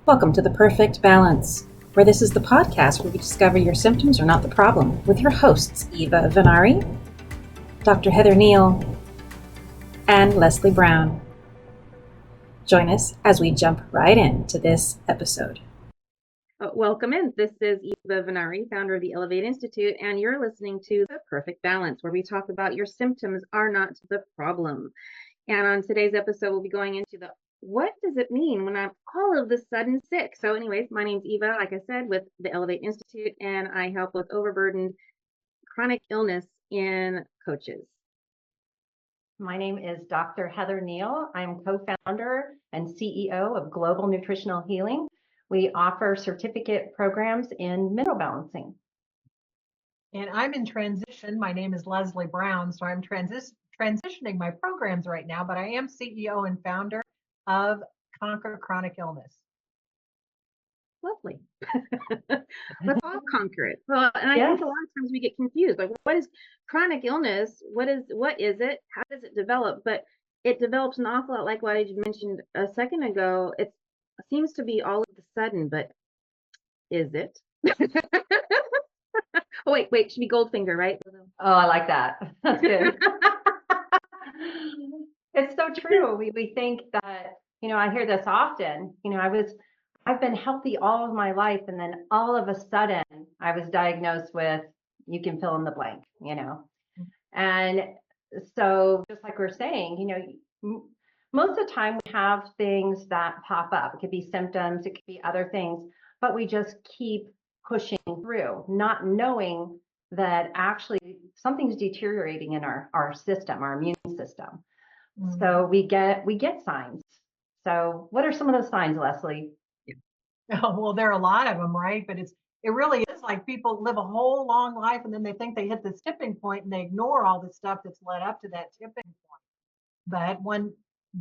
Welcome to The Perfect Balance, where this is the podcast where we discover your symptoms are not the problem, with your hosts, Eva Vennari, Dr. Heather Kneale, and Leslie Brown. Join us as we jump right into this episode. Welcome in. This is Eva Vennari, founder of the Elevate Institute, and you're listening to The Perfect Balance, where we talk about your symptoms are not the problem. And on today's episode, we'll be going into what does it mean when I'm all of a sudden sick? So anyways, my name's Eva, like I said, with the Elevate Institute, and I help with overburdened chronic illness in coaches. My name is Dr. Heather Kneale. I'm co-founder and CEO of Global Nutritional Healing. We offer certificate programs in mineral balancing. And I'm in transition. My name is Leslie Brown, so I'm transitioning my programs right now, but I am CEO and founder of Conquer Chronic Illness. Lovely. Let's all conquer it. Well, and I think a lot of times we get confused. Like, what is chronic illness? What is it? How does it develop? But it develops an awful lot like what I mentioned a second ago. It seems to be all of a sudden, but is it? Oh, wait, it should be Goldfinger, right? Oh, I like that. That's good. It's so true. We think that, I hear this often. I've been healthy all of my life, and then all of a sudden I was diagnosed with, you can fill in the blank, And so just like we're saying, most of the time we have things that pop up. It could be symptoms, it could be other things, but we just keep pushing through, not knowing that actually something's deteriorating in our system, our immune system. Mm-hmm. So we get signs. So what are some of those signs, Leslie? Oh, well, there are a lot of them, right? But it really is like people live a whole long life and then they think they hit this tipping point and they ignore all the stuff that's led up to that tipping point. But one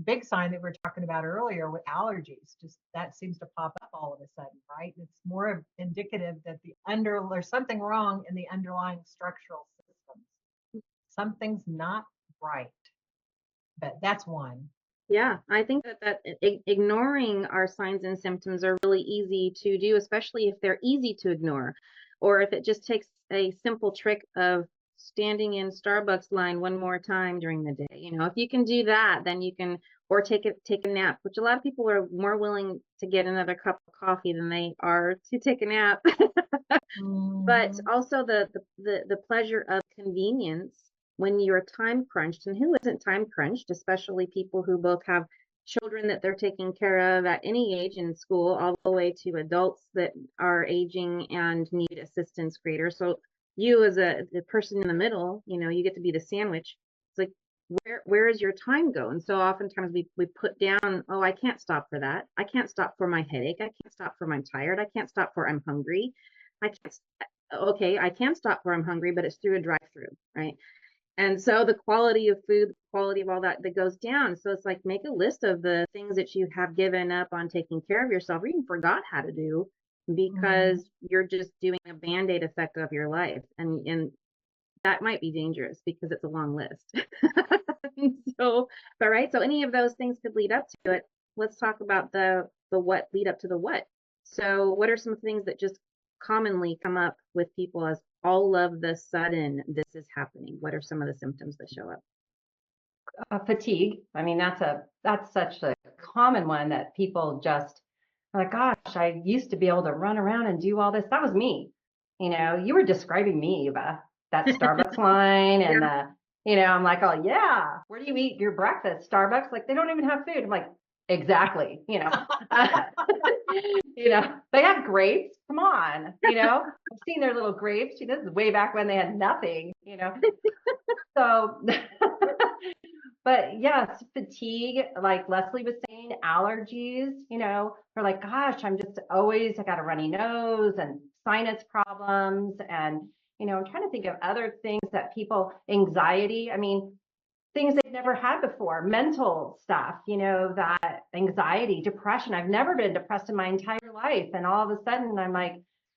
big sign that we were talking about earlier with allergies, just that seems to pop up all of a sudden, right? It's more indicative that there's something wrong in the underlying structural systems. Something's not right. But that's one. Yeah, I think that ignoring our signs and symptoms are really easy to do, especially if they're easy to ignore, or if it just takes a simple trick of standing in Starbucks line one more time during the day. If you can do that, then you can, or take a nap, which a lot of people are more willing to get another cup of coffee than they are to take a nap. Mm-hmm. But also the pleasure of convenience when you're time crunched, and who isn't time crunched, especially people who both have children that they're taking care of at any age in school, all the way to adults that are aging and need assistance greater. So you as the person in the middle, you get to be the sandwich. It's like, where is your time go? And so oftentimes we put down, oh, I can't stop for that. I can't stop for my headache. I can't stop for I'm tired. I can't stop for I'm hungry. I can stop for I'm hungry, but it's through a drive-through, right? And so the quality of food, the quality of all that goes down. So it's like, make a list of the things that you have given up on taking care of yourself, or even forgot how to do, because you're just doing a Band-Aid effect of your life. And that might be dangerous because it's a long list. So any of those things could lead up to it. Let's talk about the what lead up to the what. So what are some things that just commonly come up with people as all of the sudden this is happening? What are some of the symptoms that show up? Fatigue. I mean, that's such a common one that people just are like, gosh, I used to be able to run around and do all this. That was me. You were describing me, Eva, that Starbucks line. And, I'm like, oh, yeah. Where do you eat your breakfast? Starbucks? Like, they don't even have food. I'm like, exactly. They have grapes. Come on, I've seen their little grapes. This is way back when they had nothing, So, but yes, fatigue, like Leslie was saying, allergies, we're like, gosh, I got a runny nose and sinus problems. And, I'm trying to think of other things that anxiety, things they've never had before, mental stuff, that anxiety, depression. I've never been depressed in my entire life. And all of a sudden I'm like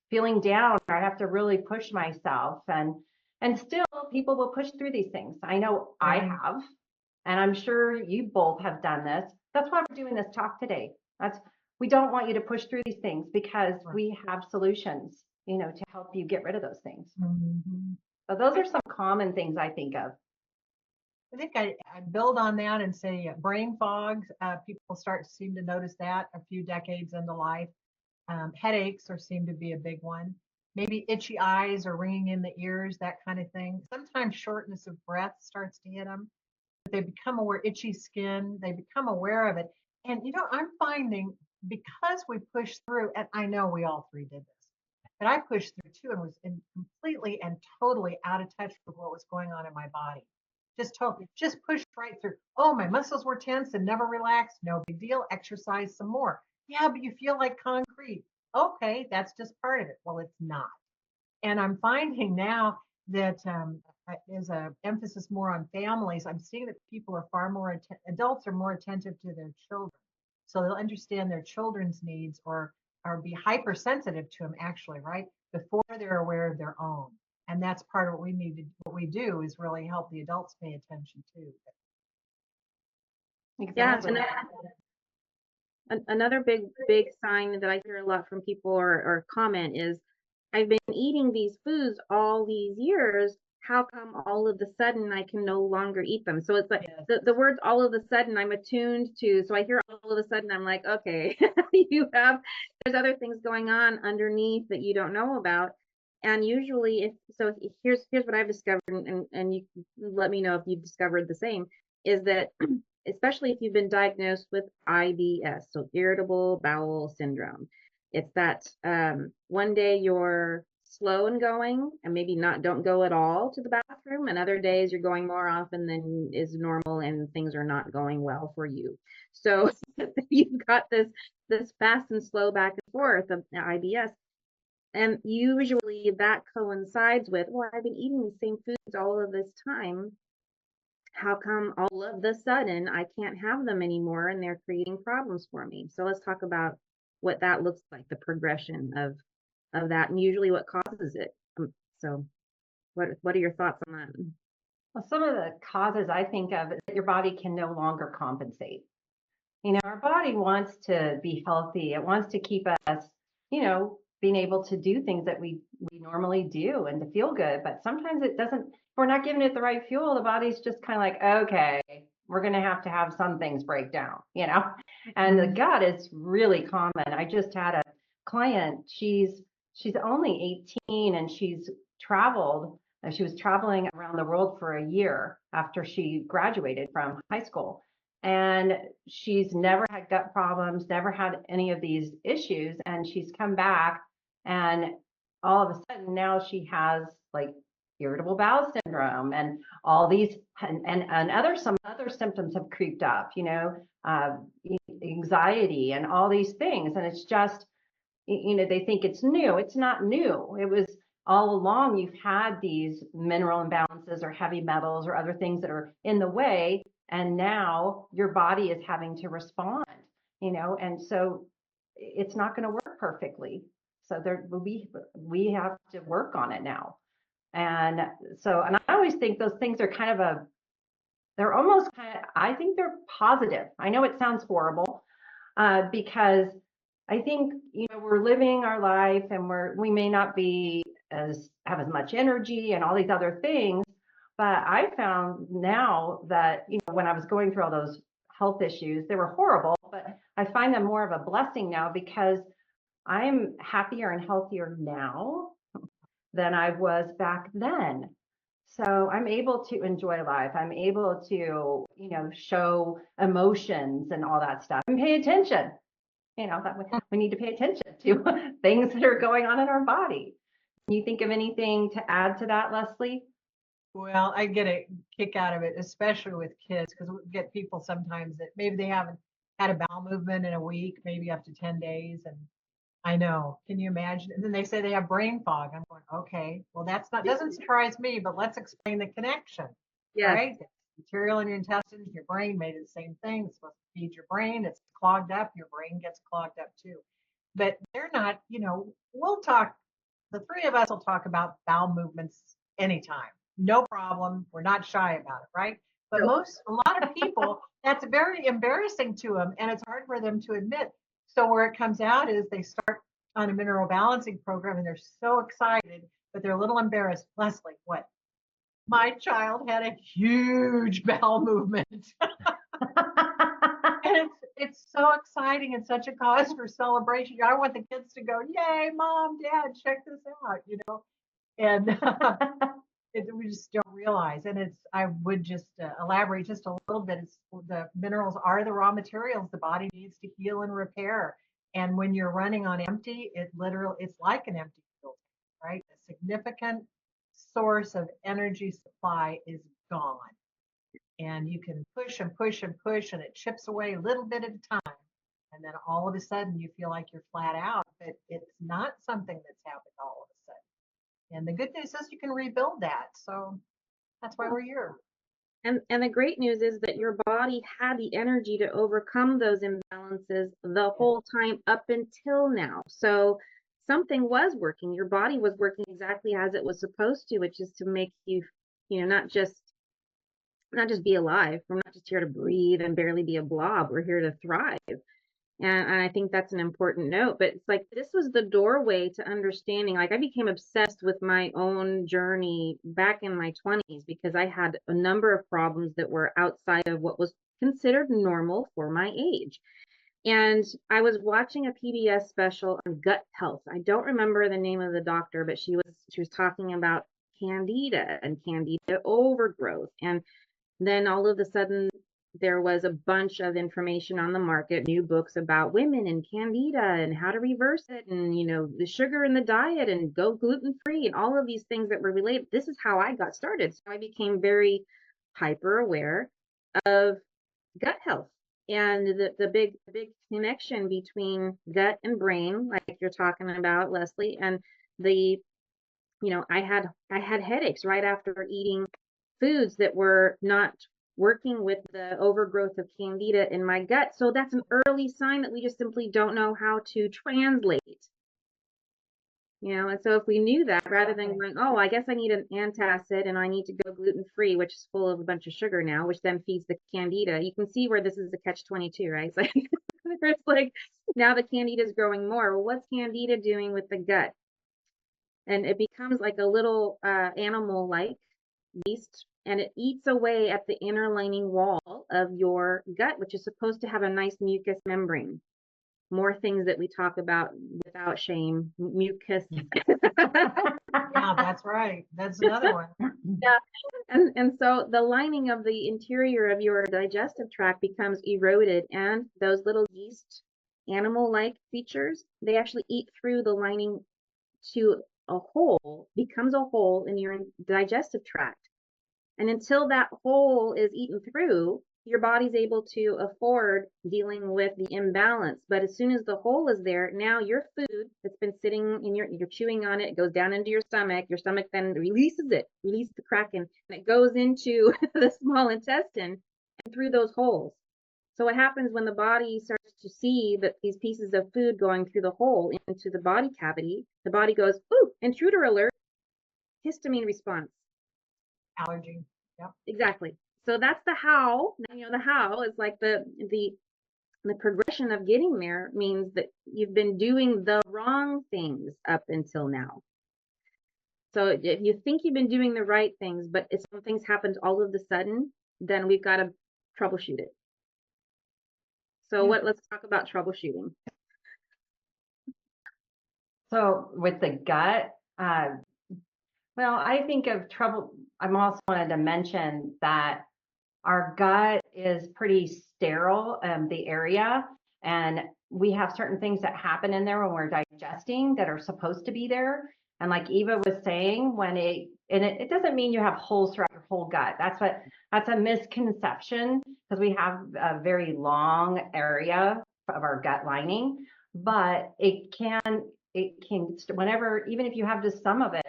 feeling down, or I have to really push myself. And still people will push through these things. I know I have, and I'm sure you both have done this. That's why we're doing this talk today. we don't want you to push through these things because Right. we have solutions, to help you get rid of those things. Mhm. So those are some common things I think of. I think I build on that and say brain fog. People seem to notice that a few decades into life. Headaches seem to be a big one. Maybe itchy eyes or ringing in the ears, that kind of thing. Sometimes shortness of breath starts to hit them. They become aware, itchy skin, they become aware of it. And I'm finding because we push through, and I know we all three did this, but I pushed through too and was completely and totally out of touch with what was going on in my body. Just pushed right through. Oh, my muscles were tense and never relaxed. No big deal. Exercise some more. Yeah, but you feel like concrete. Okay, that's just part of it. Well, it's not. And I'm finding now that as a emphasis more on families, I'm seeing that people are far more, adults are more attentive to their children. So they'll understand their children's needs or be hypersensitive to them actually, right? Before they're aware of their own. And that's part of what we do is really help the adults pay attention too. Yeah, Exactly. another big sign that I hear a lot from people or comment is, I've been eating these foods all these years. How come all of a sudden I can no longer eat them? So it's like Yes. the words all of a sudden I'm attuned to. So I hear all of a sudden I'm like, okay, there's other things going on underneath that you don't know about. And usually here's what I've discovered, and you can let me know if you've discovered the same, is that especially if you've been diagnosed with IBS, so irritable bowel syndrome. It's that one day you're slow in going and maybe don't go at all to the bathroom, and other days you're going more often than is normal and things are not going well for you. So you've got this fast and slow back and forth of IBS. And usually that coincides with, well, I've been eating the same foods all of this time. How come all of the sudden I can't have them anymore and they're creating problems for me? So let's talk about what that looks like, the progression of that, and usually what causes it. So what are your thoughts on that? Well, some of the causes I think of is that your body can no longer compensate. Our body wants to be healthy. It wants to keep us, being able to do things that we normally do and to feel good. But sometimes it doesn't, if we're not giving it the right fuel, the body's just kind of like, okay, we're going to have some things break down. And the gut is really common. I just had a client, she's only 18 and she's traveled. She was traveling around the world for a year after she graduated from high school. And she's never had gut problems, never had any of these issues. And she's come back and all of a sudden now she has like irritable bowel syndrome and all these and some other symptoms have creeped up, anxiety and all these things. And it's just, they think it's new. It's not new. It was all along you've had these mineral imbalances or heavy metals or other things that are in the way. And now your body is having to respond, and so it's not going to work perfectly. So we have to work on it now. And and I always think those things are they're almost I think they're positive. I know it sounds horrible, because I think we're living our life and we may not be have as much energy and all these other things, but I found now that when I was going through all those health issues, they were horrible, but I find them more of a blessing now because I'm happier and healthier now than I was back then. So I'm able to enjoy life. I'm able to, show emotions and all that stuff and pay attention. That we need to pay attention to things that are going on in our body. Can you think of anything to add to that, Leslie? Well, I get a kick out of it, especially with kids, because we get people sometimes that maybe they haven't had a bowel movement in a week, maybe up to 10 days. And I know, can you imagine? And then they say they have brain fog. I'm going, okay, well, doesn't surprise me, but let's explain the connection. All Yes. right. The material in your intestines, your brain made it the same thing. It's supposed to feed your brain. It's clogged up. Your brain gets clogged up too. But they're not, we'll talk, the three of us will talk about bowel movements anytime. No problem. We're not shy about it, right? But Nope. a lot of people, that's very embarrassing to them and it's hard for them to admit. So where it comes out is they start on a mineral balancing program and they're so excited, but they're a little embarrassed. Leslie, what? My child had a huge bowel movement. And it's so exciting and such a cause for celebration. I want the kids to go, yay, mom, dad, check this out, And we just don't realize. And I would just elaborate just a little bit. The minerals are the raw materials the body needs to heal and repair. And when you're running on empty, it's like an empty fuel tank, right? A significant source of energy supply is gone. And you can push and push and push, and it chips away a little bit at a time. And then all of a sudden you feel like you're flat out, but it's not something that's happened all of a sudden. And the good news is you can rebuild that. So that's why we're here. And the great news is that your body had the energy to overcome those imbalances the whole time up until now. So something was working. Your body was working exactly as it was supposed to, which is to make you, not just be alive. We're not just here to breathe and barely be a blob. We're here to thrive. And I think that's an important note. But it's like this was the doorway to understanding. Like I became obsessed with my own journey back in my 20s because I had a number of problems that were outside of what was considered normal for my age. And I was watching a PBS special on gut health. I don't remember the name of the doctor, but she was talking about candida and candida overgrowth. And then all of a sudden there was a bunch of information on the market, new books about women and candida and how to reverse it, and the sugar in the diet and go gluten free and all of these things that were related. This is how I got started. So I became very hyper aware of gut health and the big connection between gut and brain, like you're talking about, Leslie. And I had headaches right after eating foods that were not working with the overgrowth of candida in my gut. So that's an early sign that we just simply don't know how to translate. And so if we knew that, rather than going, oh, I guess I need an antacid and I need to go gluten free, which is full of a bunch of sugar now, which then feeds the candida. You can see where this is a catch-22, right? It's like now the candida is growing more. Well, what's candida doing with the gut? And it becomes like a little animal-like yeast, and it eats away at the inner lining wall of your gut, which is supposed to have a nice mucus membrane. More things that we talk about without shame, mucus. Yeah, that's right. That's another one. Yeah. And so the lining of the interior of your digestive tract becomes eroded, and those little yeast animal-like features, they actually eat through the lining to becomes a hole in your digestive tract. And until that hole is eaten through, your body's able to afford dealing with the imbalance. But as soon as the hole is there, now your food that's been sitting in you're chewing on it, it goes down into your stomach then releases the kraken, and it goes into the small intestine and through those holes. So what happens when the body starts to see that these pieces of food going through the hole into the body cavity, the body goes, ooh, intruder alert, histamine response. Allergy. Yep. Exactly. So that's the how. The how is like the progression of getting there means that you've been doing the wrong things up until now. So if you think you've been doing the right things, but if something's happened all of a sudden, then we've got to troubleshoot it. So let's talk about troubleshooting. So with the gut, well, I think of trouble. I'm also wanted to mention that our gut is pretty sterile, the area, and we have certain things that happen in there when we're digesting that are supposed to be there. And like Eva was saying, it doesn't mean you have holes throughout your whole gut. That's a misconception, because we have a very long area of our gut lining, but it can whenever, even if you have just some of it,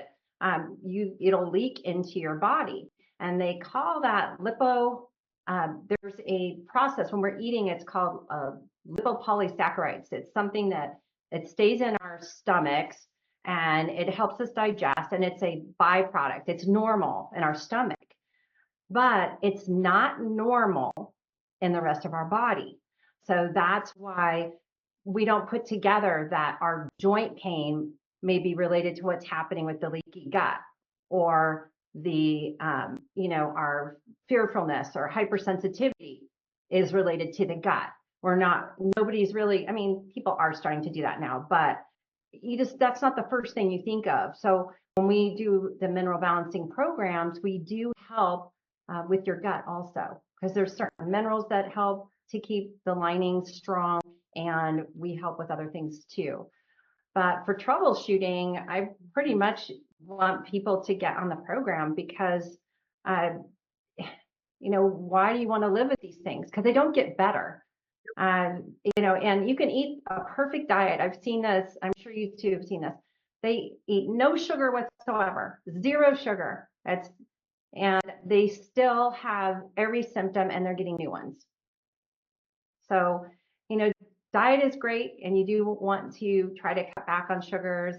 it'll leak into your body. And they call that there's a process when we're eating, it's called lipopolysaccharides. It's something that it stays in our stomachs and it helps us digest, and it's a byproduct. It's normal in our stomach, but it's not normal in the rest of our body. So that's why we don't put together that our joint pain may be related to what's happening with the leaky gut, or the our fearfulness or hypersensitivity is related to the gut. Nobody's really, I mean, people are starting to do that now, but that's not the first thing you think of. So when we do the mineral balancing programs, we do help with your gut also, because there's certain minerals that help to keep the lining strong, and we help with other things too. But for troubleshooting, I pretty much want people to get on the program because, why do you want to live with these things? Because they don't get better. And you can eat a perfect diet. I've seen this. I'm sure you too have seen this. They eat no sugar whatsoever, 0 sugar. And they still have every symptom, and they're getting new ones. So, diet is great, and you do want to try to cut back on sugars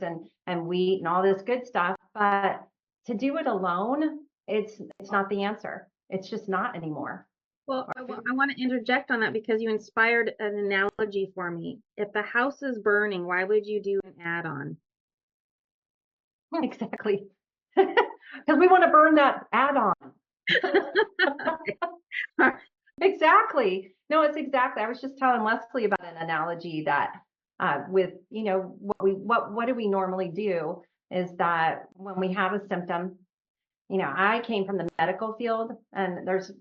and wheat and all this good stuff, but to do it alone, it's not the answer. It's just not anymore. Well, I want to interject on that because you inspired an analogy for me. If the house is burning, why would you do an add-on? Exactly. Because we want to burn that add-on. Exactly. No, it's exactly. I was just telling Leslie about an analogy that with, what do we normally do is that when we have a symptom, I came from the medical field, and it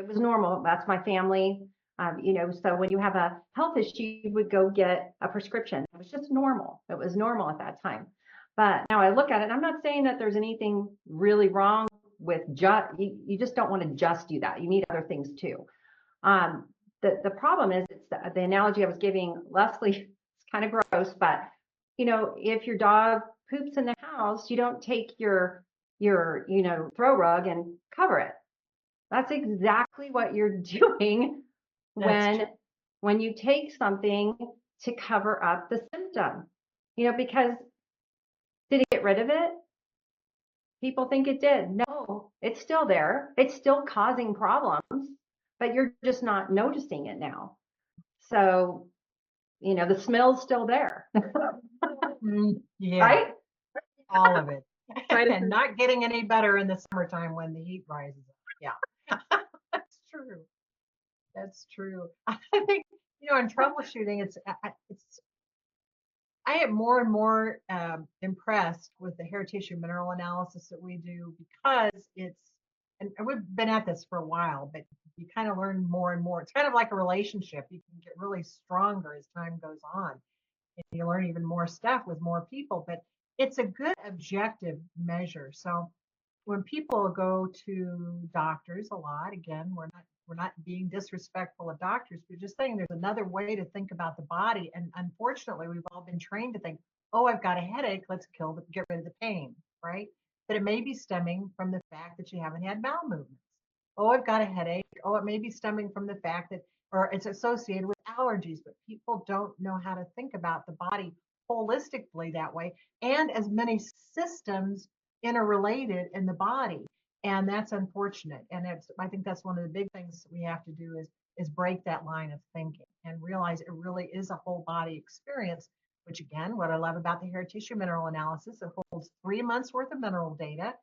was normal. That's my family. So when you have a health issue, you would go get a prescription. It was just normal. It was normal at that time. But now I look at it, and I'm not saying that there's anything really wrong with you just don't want to just do that. You need other things too. The problem is, it's the analogy I was giving Leslie. It's kind of gross, but if your dog poops in the house, you don't take your throw rug and cover it. That's exactly what you're doing when you take something to cover up the symptom. Because did it get rid of it? People think it did. No, it's still there. It's still causing problems, but you're just not noticing it now. So, the smell's still there. Yeah, Right? all of it. And not getting any better in the summertime when the heat rises up. Yeah, that's true. That's true. I think, in troubleshooting, I am more and more impressed with the hair tissue mineral analysis that we do, because and we've been at this for a while, but you kind of learn more and more. It's kind of like a relationship. You can get really stronger as time goes on, and you learn even more stuff with more people, but it's a good objective measure. So when people go to doctors a lot, again, we're not being disrespectful of doctors, but just saying there's another way to think about the body. And unfortunately, we've all been trained to think, oh, I've got a headache, let's get rid of the pain, right? But it may be stemming from the fact that you haven't had bowel movements. Oh, I've got a headache. Oh, it may be stemming from the fact that, or it's associated with allergies, but people don't know how to think about the body holistically that way, and as many systems interrelated in the body. And that's unfortunate. And I think that's one of the big things that we have to do is break that line of thinking and realize it really is a whole body experience, which, again, what I love about the hair tissue mineral analysis, it holds 3 months worth of mineral data.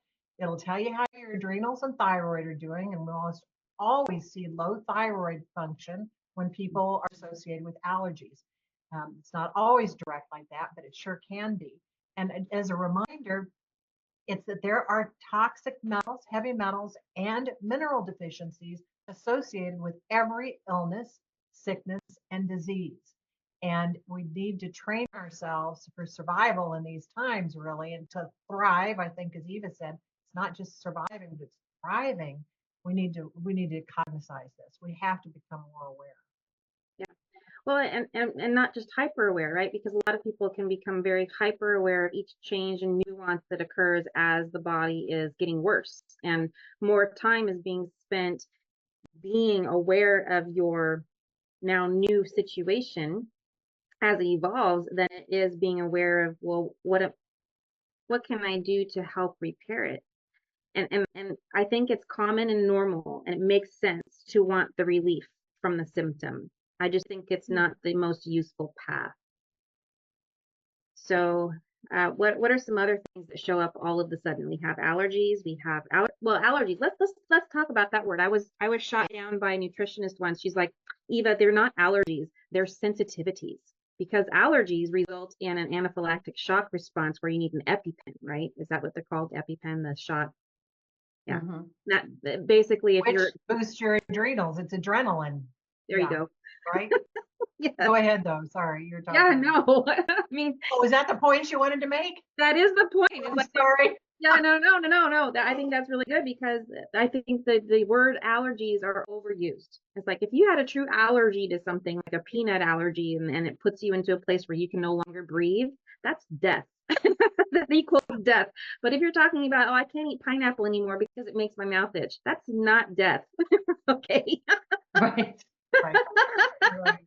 It'll tell you how your adrenals and thyroid are doing. And we'll always see low thyroid function when people are associated with allergies. It's not always direct like that, but it sure can be. And as a reminder, it's that there are toxic metals, heavy metals, and mineral deficiencies associated with every illness, sickness, and disease. And we need to train ourselves for survival in these times, really, and to thrive. I think, as Eva said, it's not just surviving, but it's thriving. We need to cognize this. We have to become more aware. Well, and not just hyper aware, right? Because a lot of people can become very hyper aware of each change and nuance that occurs as the body is getting worse, and more time is being spent being aware of your now new situation as it evolves than it is being aware of, well, what can I do to help repair it? And I think it's common and normal, and it makes sense to want the relief from the symptom. I just think it's Hmm. not the most useful path. So, what are some other things that show up all of a sudden? We have allergies. We have allergies. Let's talk about that word. I was shot down by a nutritionist once. She's like, Eva, they're not allergies. They're sensitivities because allergies result in an anaphylactic shock response where you need an EpiPen, right? Is that what they're called? EpiPen, the shot. Yeah. Hmm. That basically, if Which you're boosts your adrenals. It's adrenaline. there, you Yeah, go. right? Yeah. Go ahead though. Sorry, you're Yeah. talking. No. I mean, Oh, is that the point you wanted to make? that is the point. It's I'm like sorry. yeah, no. I think that's really good because I think the word allergies are overused. It's like if you had a true allergy to something like a peanut allergy and it puts you into a place where you can no longer breathe, that's death. That equals death. But if you're talking about, oh, I can't eat pineapple anymore because it makes my mouth itch, that's not death. Okay. Right. Right, right.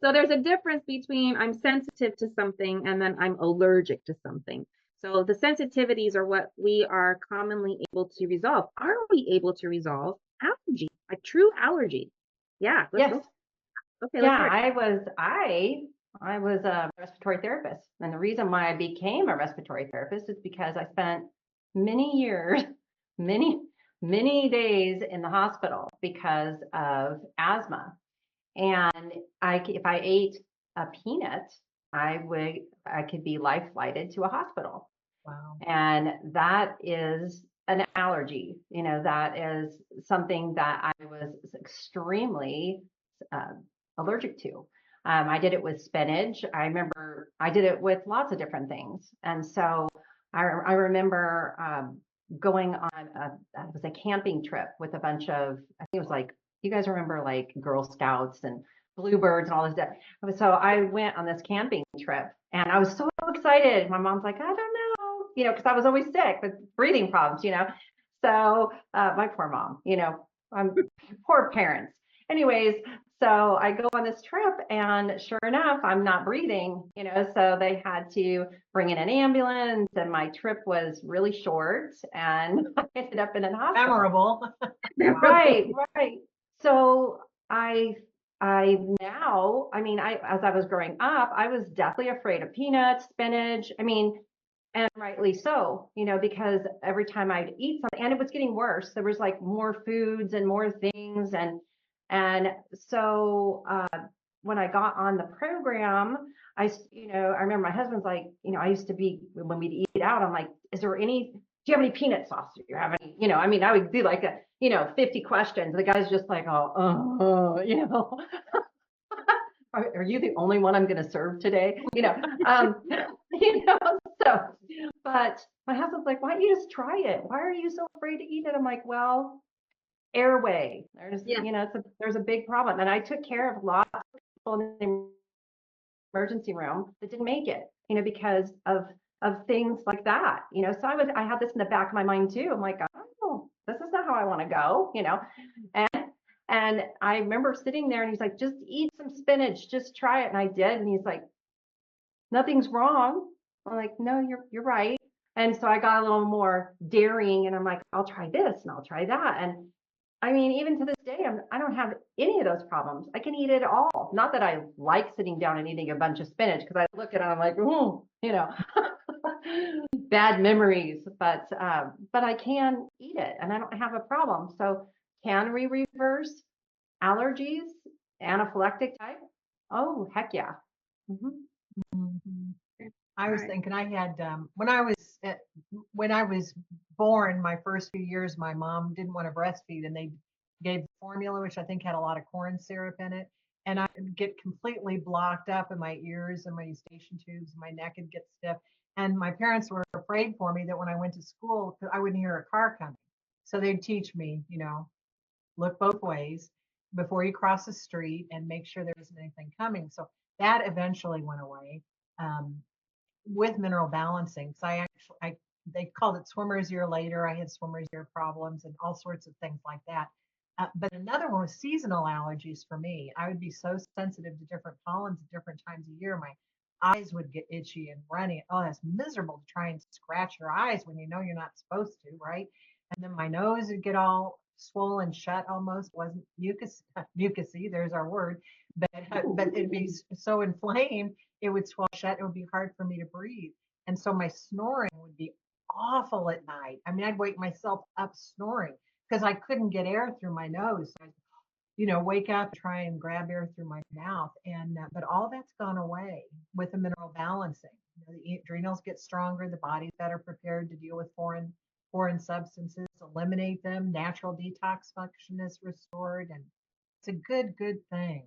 So there's a difference between I'm sensitive to something and then I'm allergic to something. So the sensitivities are what we are commonly able to resolve. Are we able to resolve allergy, a true allergy? Yeah, let's Yes. go. Okay, let's Yeah, hear it. I was a respiratory therapist. And the reason why I became a respiratory therapist is because I spent many years, many, many days in the hospital because of asthma. And if I ate a peanut, I could be life flighted to a hospital. Wow. And that is an allergy. That is something that I was extremely uh, allergic to. I did it with spinach. I remember I did it with lots of different things. And so I remember going on it was a camping trip with a bunch of, I think it was like, you guys remember like Girl Scouts and Bluebirds and all this stuff. So I went on this camping trip and I was so excited. My mom's like, I don't know, because I was always sick with breathing problems. So my poor mom, poor parents. Anyways, so I go on this trip and sure enough, I'm not breathing. So they had to bring in an ambulance and my trip was really short and I ended up in a hospital. Memorable. Right, right. So I now, I mean, as I was growing up, I was deathly afraid of peanuts, spinach. I mean, and rightly so, because every time I'd eat something, and it was getting worse. There was like more foods and more things, and so when I got on the program, I remember my husband's like, I used to be when we'd eat out, I'm like, is there any? Do you have any peanut sauce? Do you have any? I mean, I would do like 50 questions. The guy's just like, oh. Are you the only one I'm going to serve today? you know, so, but my husband's like, why don't you just try it? Why are you so afraid to eat it? I'm like, well, airway. Yeah. There's a big problem. And I took care of lots of people in the emergency room that didn't make it, because of things like that. So I had this in the back of my mind too. I'm like, oh, this is not how I want to go. And and I remember sitting there and he's like, just eat some spinach, just try it. And I did. And he's like, nothing's wrong. I'm like, no, you're right. And so I got a little more daring and I'm like, I'll try this and I'll try that. And I mean, even to this day, I don't have any of those problems. I can eat it all. Not that I like sitting down and eating a bunch of spinach because I look at it, I'm like, bad memories. But I can eat it and I don't have a problem. So can we reverse allergies, anaphylactic type? Oh, heck yeah. Mhm. Mhm. I All was right. thinking I had when I was born, my first few years, my mom didn't want to breastfeed, and they gave formula, which I think had a lot of corn syrup in it, and I would get completely blocked up in my ears and my eustachian tubes, my neck would get stiff, and my parents were afraid for me that when I went to school, 'cause I wouldn't hear a car coming, so they'd teach me, look both ways before you cross the street and make sure there isn't anything coming. So that eventually went away. Um, with mineral balancing. So they called it swimmer's ear later. I had swimmer's ear problems and all sorts of things like that. But another one was seasonal allergies for me. I would be so sensitive to different pollens at different times of year. My eyes would get itchy and runny. Oh, that's miserable to try and scratch your eyes when you know you're not supposed to, right? And then my nose would get all swollen shut almost, wasn't mucusy, there's our word, but it'd be so inflamed, it would swell shut. It would be hard for me to breathe. And so my snoring would be awful at night. I mean, I'd wake myself up snoring because I couldn't get air through my nose. So wake up, try and grab air through my mouth. And but all that's gone away with the mineral balancing. The adrenals get stronger, the body's better prepared to deal with foreign substances, eliminate them, natural detox function is restored, and it's a good thing.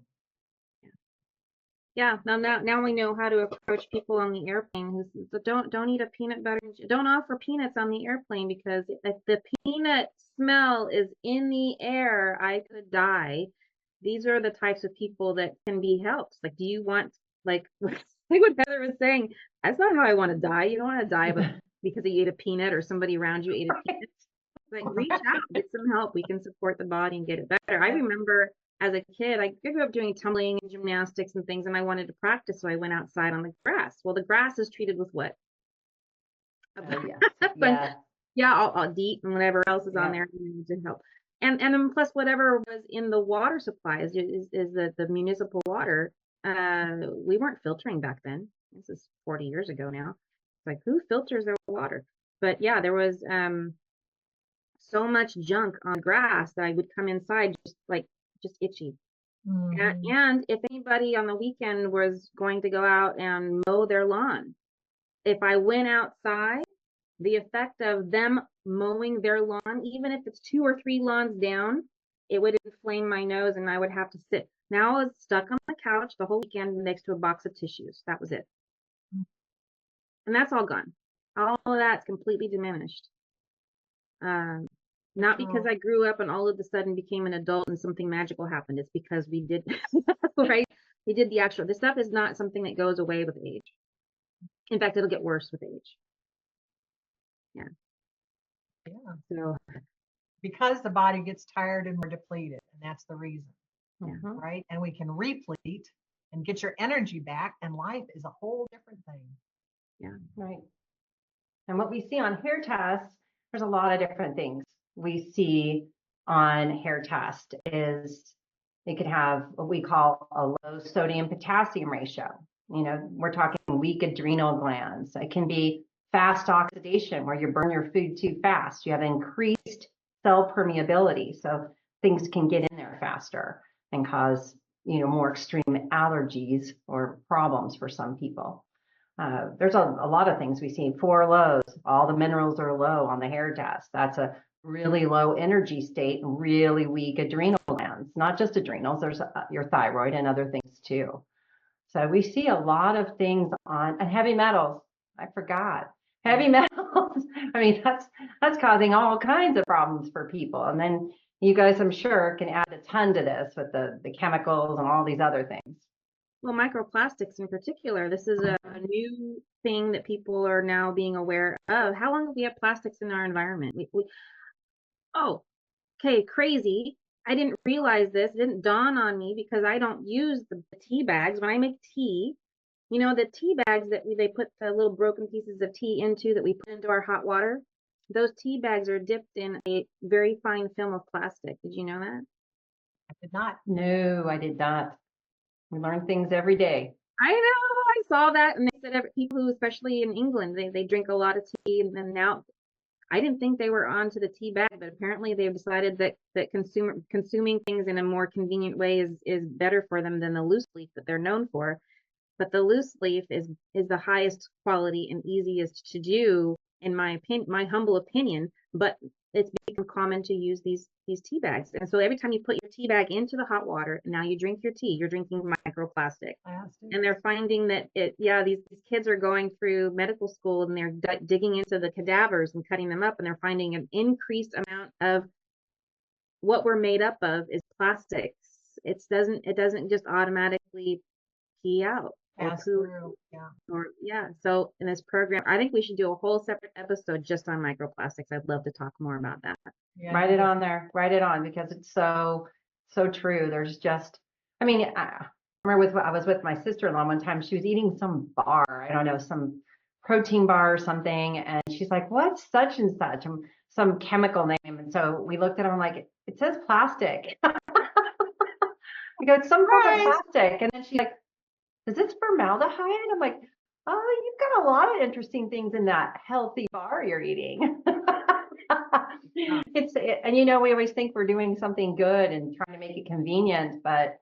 Yeah, now we know how to approach people on the airplane who says, don't eat a peanut butter, don't offer peanuts on the airplane because if the peanut smell is in the air, I could die. These are the types of people that can be helped. Like, do you want, like like what Heather was saying, that's not how I want to die. You don't want to die because you ate a peanut or somebody around you ate a peanut. Like, reach out, get some help. We can support the body and get it better. I remember as a kid, I grew up doing tumbling and gymnastics and things, and I wanted to practice, so I went outside on the grass. Well, the grass is treated with what? Yeah. Yeah, all DEET and whatever else is on there to help. And then plus whatever was in the water supplies is the municipal water. We weren't filtering back then. This is 40 years ago now. It's like, who filters their water? But yeah, there was so much junk on grass that I would come inside just itchy. And if anybody on the weekend was going to go out and mow their lawn, if I went outside, the effect of them mowing their lawn, even if it's 2 or 3 lawns down, it would inflame my nose and I would have to sit. Now I was stuck on the couch the whole weekend next to a box of tissues. That was it. And that's all gone. All of that's completely diminished. Not because I grew up and all of a sudden became an adult and something magical happened. It's because we did, right? We did the actual, this stuff is not something that goes away with age. In fact, it'll get worse with age. Yeah. So because the body gets tired and more depleted, and that's the reason. Right? And we can replete and get your energy back, and life is a whole different thing. Yeah, right. And what we see on hair tests, there's a lot of different things we see on hair test is they could have what we call a low sodium potassium ratio. We're talking weak adrenal glands. It can be fast oxidation where you burn your food too fast. You have increased cell permeability. So things can get in there faster and cause, more extreme allergies or problems for some people. There's a lot of things we see. 4 lows, all the minerals are low on the hair test. That's a really low energy state and really weak adrenal glands, not just adrenals, there's your thyroid and other things too. So we see a lot of things on, and heavy metals. I forgot. Heavy metals. I mean, that's causing all kinds of problems for people. And then you guys, I'm sure, can add a ton to this with the chemicals and all these other things. Well, microplastics in particular, this is a new thing that people are now being aware of. How long have we had plastics in our environment? Oh, okay, crazy. I didn't realize this. It didn't dawn on me because I don't use the tea bags. When I make tea, the tea bags that they put the little broken pieces of tea into that we put into our hot water, those tea bags are dipped in a very fine film of plastic. Did you know that? I did not. No, I did not. We learn things every day. I know. I saw that, and they said people who, especially in England, they drink a lot of tea, and then now I didn't think they were onto the tea bag, but apparently they've decided that consuming things in a more convenient way is better for them than the loose leaf that they're known for. But the loose leaf is the highest quality and easiest to do, in my opinion, my humble opinion. But it's become common to use these tea bags, and so every time you put your tea bag into the hot water, and now you drink your tea, you're drinking microplastic. And they're finding that these kids are going through medical school and they're digging into the cadavers and cutting them up, and they're finding an increased amount of what we're made up of is plastics. It doesn't just automatically pee out. So in this program, I think we should do a whole separate episode just on microplastics. I'd love to talk more about that. Yeah, write it on there. Write it on, because it's so true. There's just, I mean, I remember I was with my sister-in-law one time. She was eating some bar. I don't know, some protein bar or something. And she's like, what's such and such? Some chemical name. And so we looked at it. I'm like, it says plastic. We go, it's some form of plastic. And then she's like, is this formaldehyde? I'm like, oh, you've got a lot of interesting things in that healthy bar you're eating. And we always think we're doing something good and trying to make it convenient, but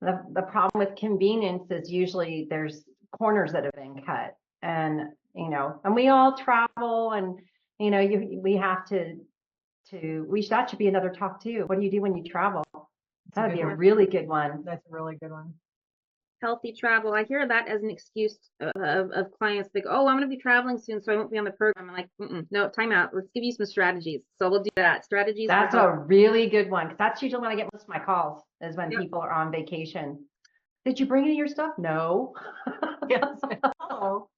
the problem with convenience is usually there's corners that have been cut. And and we all travel, and we have that should be another talk too. What do you do when you travel? That'd be a really good one. That's a really good one. Healthy travel. I hear that as an excuse of clients. They go, oh, I'm going to be traveling soon, so I won't be on the program. I'm like, no, time out. Let's give you some strategies. So we'll do that. Strategies. That's a really good one, because that's usually when I get most of my calls, is when people are on vacation. Did you bring any of your stuff? No. Yes. Oh.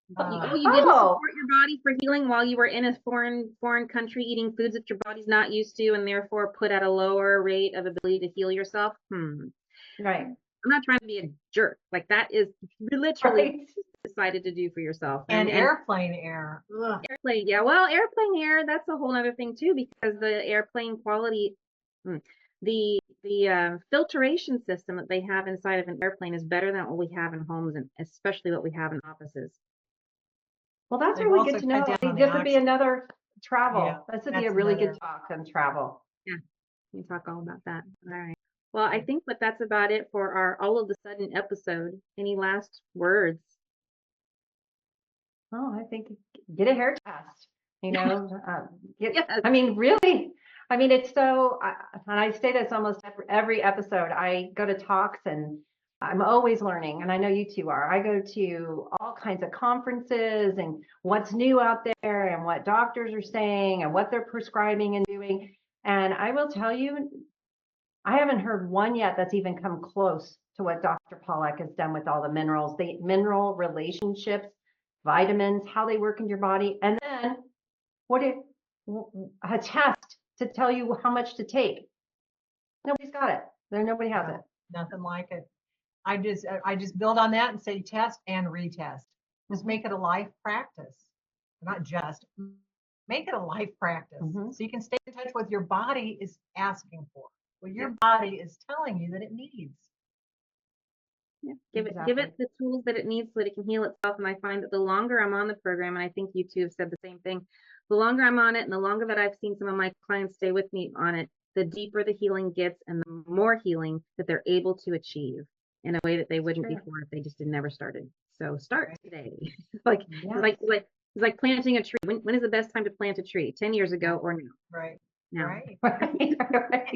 You didn't support your body for healing while you were in a foreign country eating foods that your body's not used to, and therefore put at a lower rate of ability to heal yourself. Right. I'm not trying to be a jerk. Like, that is literally decided to do for yourself. And airplane air. Ugh. Airplane, yeah. Well, airplane air, that's a whole other thing too, because the airplane quality, the filtration system that they have inside of an airplane is better than what we have in homes, and especially what we have in offices. Well, that's really good to know. This would be another travel. Yeah, this would be a really good talk on travel. Yeah, we can talk all about that. All right. Well, I think that's about it for our all of a sudden episode. Any last words? Oh, I think get a hair test. Yes. I mean, really. I mean, it's so, and I say this almost every episode. I go to talks and I'm always learning, and I know you two are. I go to all kinds of conferences and what's new out there and what doctors are saying and what they're prescribing and doing. And I will tell you, I haven't heard one yet that's even come close to what Dr. Pollack has done with all the minerals, the mineral relationships, vitamins, how they work in your body, and then a test to tell you how much to take. Nobody's got it. Nobody has it. Nothing like it. I just build on that and say test and retest. Just make it a life practice. Not just make it a life practice. So you can stay in touch with your body is asking for, what your body is telling you that it needs. Yeah. Give it the tools that it needs so that it can heal itself. And I find that the longer I'm on the program, and I think you two have said the same thing, the longer I'm on it and the longer that I've seen some of my clients stay with me on it, the deeper the healing gets and the more healing that they're able to achieve in a way that they wouldn't before if they just had never started. So start today. It's like planting a tree. When is the best time to plant a tree? 10 years ago or now? Right. Now. Right.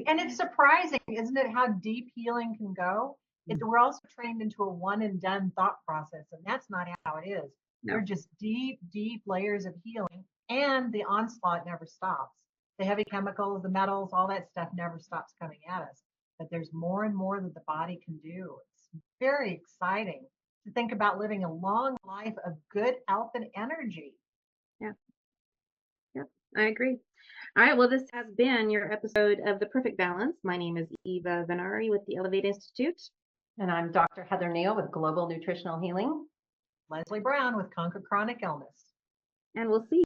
And it's surprising, isn't it, how deep healing can go? We're also trained into a one and done thought process, and that's not how it is. No. They're just deep, deep layers of healing, and the onslaught never stops. The heavy chemicals, the metals, all that stuff never stops coming at us. But there's more and more that the body can do. It's very exciting to think about living a long life of good health and energy. Yeah. Yep, I agree. All right, well, this has been your episode of The Perfect Balance. My name is Eva Vennari with the Elevate Institute. And I'm Dr. Heather Kneale with Global Nutritional Healing. Leslie Brown with Conquer Chronic Illness. And we'll see